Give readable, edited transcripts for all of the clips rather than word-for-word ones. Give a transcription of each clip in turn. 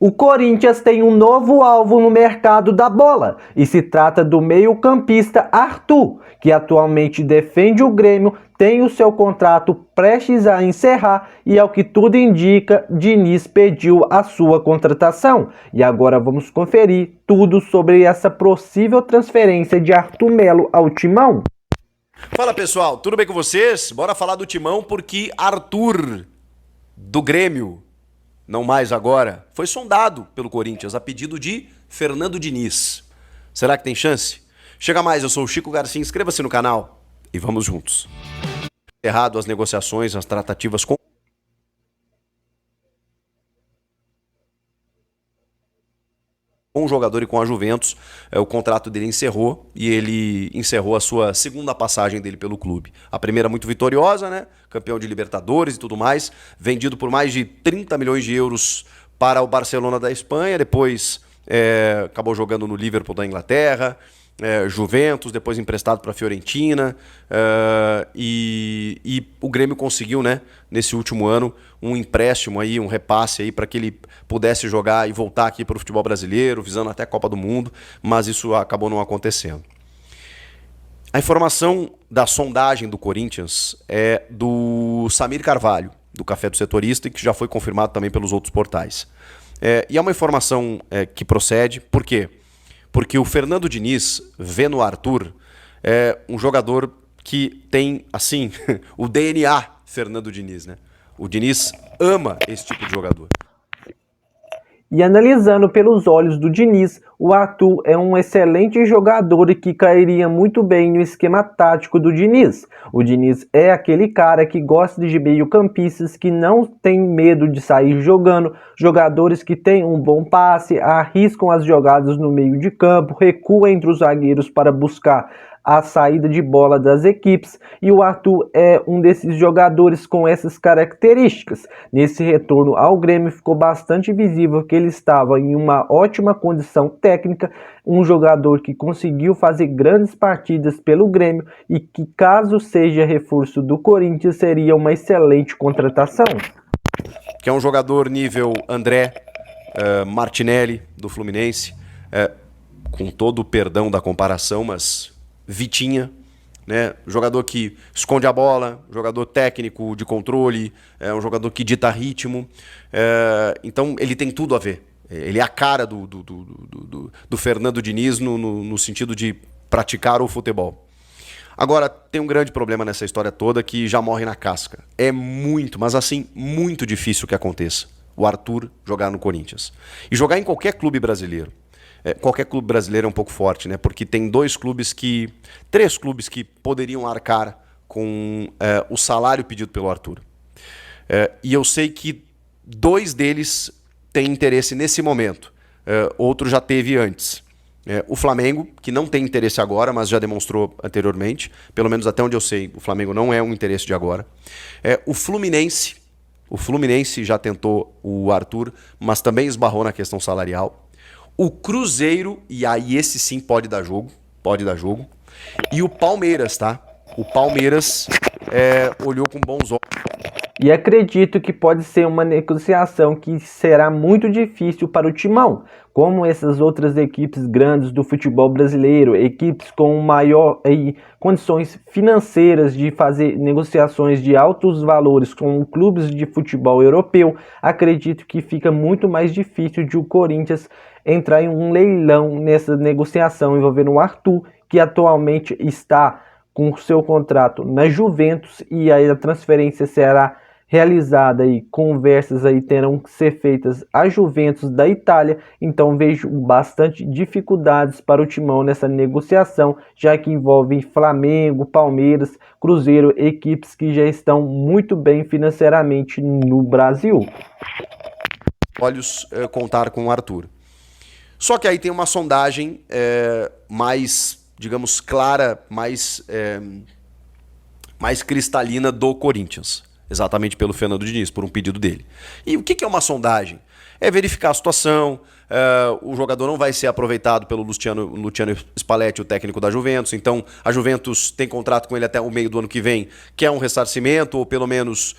O Corinthians tem um novo alvo no mercado da bola e se trata do meio-campista Arthur, que atualmente defende o Grêmio, tem o seu contrato prestes a encerrar e, ao que tudo indica, Diniz pediu a sua contratação. E agora vamos conferir tudo sobre essa possível transferência de Arthur Melo ao Timão. Fala pessoal, tudo bem com vocês? Bora falar do Timão porque Arthur, do Grêmio, não mais agora, foi sondado pelo Corinthians a pedido de Fernando Diniz. Será que tem chance? Chega mais, eu sou o Chico Garcia, inscreva-se no canal e vamos juntos. Errado as negociações, as tratativas com o jogador e com a Juventus, o contrato dele encerrou e ele encerrou a sua segunda passagem dele pelo clube. A primeira muito vitoriosa, né? Campeão de Libertadores e tudo mais, vendido por mais de 30 milhões de euros para o Barcelona da Espanha, depois acabou jogando no Liverpool da Inglaterra, Juventus, depois emprestado para a Fiorentina, e o Grêmio conseguiu, né, nesse último ano, um empréstimo aí, um repasse aí para que ele pudesse jogar e voltar aqui para o futebol brasileiro, visando até a Copa do Mundo, mas isso acabou não acontecendo. A informação da sondagem do Corinthians é do Samir Carvalho, do Café do Setorista, e que já foi confirmado também pelos outros portais. E é uma informação que procede, por quê? Porque o Fernando Diniz vê no Arthur um jogador que tem, assim, o DNA Fernando Diniz, né? O Diniz ama esse tipo de jogador. E analisando pelos olhos do Diniz, o Arthur é um excelente jogador e que cairia muito bem no esquema tático do Diniz. O Diniz é aquele cara que gosta de meio-campistas que não tem medo de sair jogando, jogadores que têm um bom passe, arriscam as jogadas no meio de campo, recuam entre os zagueiros para buscar a saída de bola das equipes, e o Arthur é um desses jogadores com essas características. Nesse retorno ao Grêmio ficou bastante visível que ele estava em uma ótima condição técnica, um jogador que conseguiu fazer grandes partidas pelo Grêmio e que, caso seja reforço do Corinthians, seria uma excelente contratação. Que é um jogador nível André Martinelli, do Fluminense, com todo o perdão da comparação, mas Vitinha, né? Jogador que esconde a bola, jogador técnico de controle, um jogador que dita ritmo, então ele tem tudo a ver. Ele é a cara do Fernando Diniz no sentido de praticar o futebol. Agora, tem um grande problema nessa história toda que já morre na casca. É muito, mas assim, muito difícil que aconteça o Arthur jogar no Corinthians. E jogar em qualquer clube brasileiro. Qualquer clube brasileiro é um pouco forte, né? Porque tem três clubes que poderiam arcar com o salário pedido pelo Arthur. E eu sei que 2 deles têm interesse nesse momento. Outro já teve antes. O Flamengo, que não tem interesse agora, mas já demonstrou anteriormente. Pelo menos até onde eu sei, o Flamengo não é um interesse de agora. O Fluminense. O Fluminense já tentou o Arthur, mas também esbarrou na questão salarial. O Cruzeiro, e aí esse sim pode dar jogo. E o Palmeiras, tá? O Palmeiras olhou com bons olhos. E acredito que pode ser uma negociação que será muito difícil para o Timão, como essas outras equipes grandes do futebol brasileiro, equipes com maior condições financeiras de fazer negociações de altos valores com clubes de futebol europeu. Acredito que fica muito mais difícil de o Corinthians entrar em um leilão nessa negociação envolvendo o Arthur, que atualmente está com seu contrato na Juventus, e aí a transferência será realizada e conversas aí terão que ser feitas à Juventus da Itália. Então vejo bastante dificuldades para o Timão nessa negociação, já que envolve Flamengo, Palmeiras, Cruzeiro, equipes que já estão muito bem financeiramente no Brasil. Olhos contar com o Arthur. Só que aí tem uma sondagem mais, digamos, clara, mais cristalina do Corinthians. Exatamente pelo Fernando Diniz, por um pedido dele. E o que é uma sondagem? É verificar a situação, o jogador não vai ser aproveitado pelo Luciano Spalletti, o técnico da Juventus, então a Juventus tem contrato com ele até o meio do ano que vem, quer um ressarcimento, ou pelo menos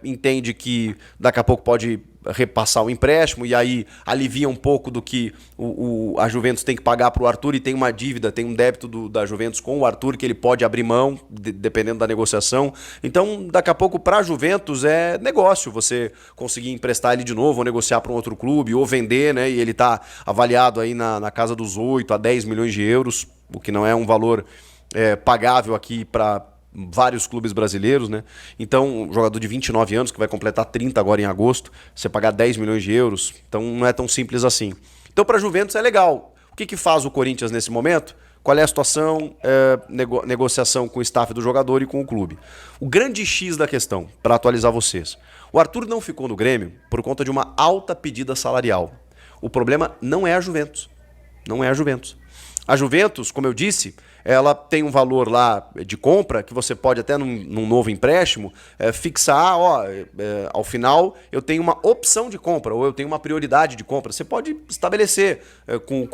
entende que daqui a pouco pode repassar o empréstimo, e aí alivia um pouco do que a Juventus tem que pagar para o Arthur, e tem uma dívida, tem um débito da Juventus com o Arthur que ele pode abrir mão, dependendo da negociação. Então, daqui a pouco, para a Juventus é negócio você conseguir emprestar ele de novo, ou negociar para um outro clube, ou vender, né? E ele está avaliado aí na casa dos 8 a 10 milhões de euros, o que não é um valor pagável aqui para vários clubes brasileiros, né? Então, um jogador de 29 anos, que vai completar 30 agora em agosto, você pagar 10 milhões de euros, então não é tão simples assim. Então, para a Juventus é legal. O que faz o Corinthians nesse momento? Qual é a situação? Negociação com o staff do jogador e com o clube. O grande X da questão, para atualizar vocês. O Arthur não ficou no Grêmio por conta de uma alta pedida salarial. O problema não é a Juventus. Não é a Juventus. A Juventus, como eu disse, ela tem um valor lá de compra que você pode até num novo empréstimo fixar, ao final eu tenho uma opção de compra ou eu tenho uma prioridade de compra. Você pode estabelecer com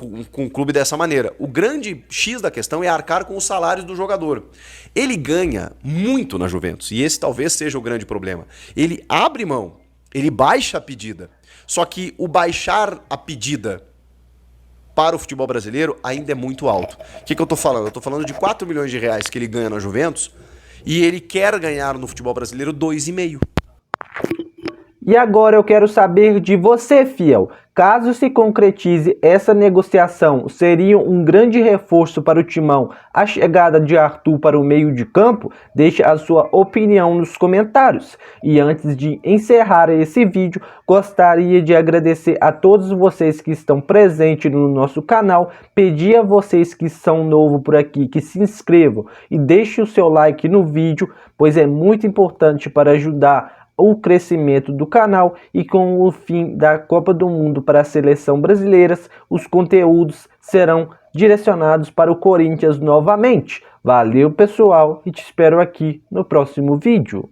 o clube dessa maneira. O grande X da questão é arcar com os salários do jogador. Ele ganha muito na Juventus e esse talvez seja o grande problema. Ele abre mão, ele baixa a pedida. Só que o baixar a pedida para o futebol brasileiro ainda é muito alto. O que eu estou falando? Eu estou falando de 4 milhões de reais que ele ganha na Juventus e ele quer ganhar no futebol brasileiro 2,5. E agora eu quero saber de você, fiel. Caso se concretize essa negociação, seria um grande reforço para o Timão a chegada de Arthur para o meio de campo? Deixe a sua opinião nos comentários. E antes de encerrar esse vídeo, gostaria de agradecer a todos vocês que estão presentes no nosso canal, pedir a vocês que são novos por aqui que se inscrevam e deixem o seu like no vídeo, pois é muito importante para ajudar o crescimento do canal. E com o fim da Copa do Mundo para a seleção brasileira, os conteúdos serão direcionados para o Corinthians novamente. Valeu, pessoal, e te espero aqui no próximo vídeo.